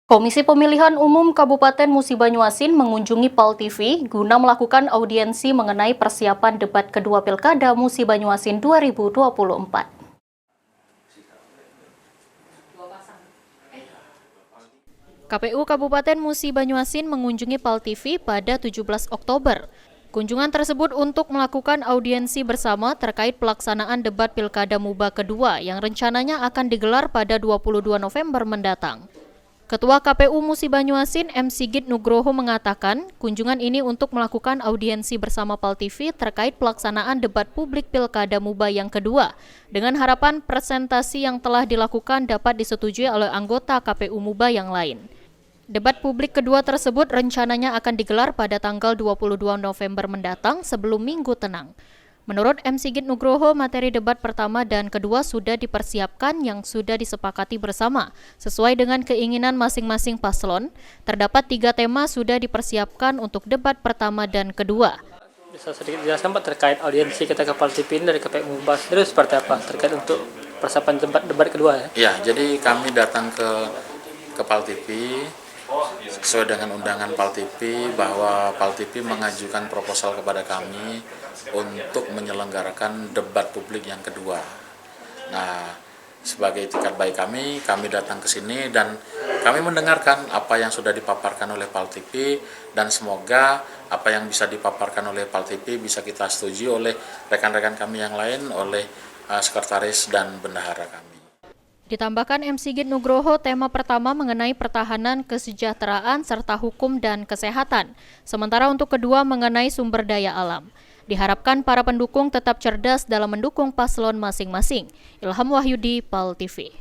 Komisi Pemilihan Umum Kabupaten Musi Banyuasin mengunjungi PAL TV guna melakukan audiensi mengenai persiapan debat kedua Pilkada Musi Banyuasin 2024. KPU Kabupaten Musi Banyuasin mengunjungi PAL TV pada 17 Oktober. Kunjungan tersebut untuk melakukan audiensi bersama terkait pelaksanaan debat Pilkada Muba kedua yang rencananya akan digelar pada 22 November mendatang. Ketua KPU Musi Banyuasin M. Sigit Nugroho mengatakan, kunjungan ini untuk melakukan audiensi bersama PAL TV terkait pelaksanaan debat publik Pilkada Muba yang kedua, dengan harapan presentasi yang telah dilakukan dapat disetujui oleh anggota KPU Muba yang lain. Debat publik kedua tersebut rencananya akan digelar pada tanggal 22 November mendatang sebelum Minggu Tenang. Menurut M. Sigit Nugroho, materi debat pertama dan kedua sudah dipersiapkan yang sudah disepakati bersama. Sesuai dengan keinginan masing-masing paslon, terdapat 3 tema sudah dipersiapkan untuk debat pertama dan kedua. Bisa sedikit dijelaskan Pak terkait audiensi kita ke PAL TV dari KPU Muba sendiri seperti apa terkait untuk persiapan debat kedua ya? Ya, jadi kami datang ke PAL TV sesuai dengan undangan PAL TV bahwa PAL TV mengajukan proposal kepada kami untuk menyelenggarakan debat publik yang kedua. Nah, sebagai itikat baik kami datang ke sini dan kami mendengarkan apa yang sudah dipaparkan oleh PAL TV dan semoga apa yang bisa dipaparkan oleh PAL TV bisa kita setujui oleh rekan-rekan kami yang lain, oleh sekretaris dan bendahara kami. Ditambahkan M. Sigit Nugroho, tema pertama mengenai pertahanan, kesejahteraan, serta hukum dan kesehatan. Sementara untuk kedua mengenai sumber daya alam. Diharapkan para pendukung tetap cerdas dalam mendukung paslon masing-masing. Ilham Wahyudi, PAL TV.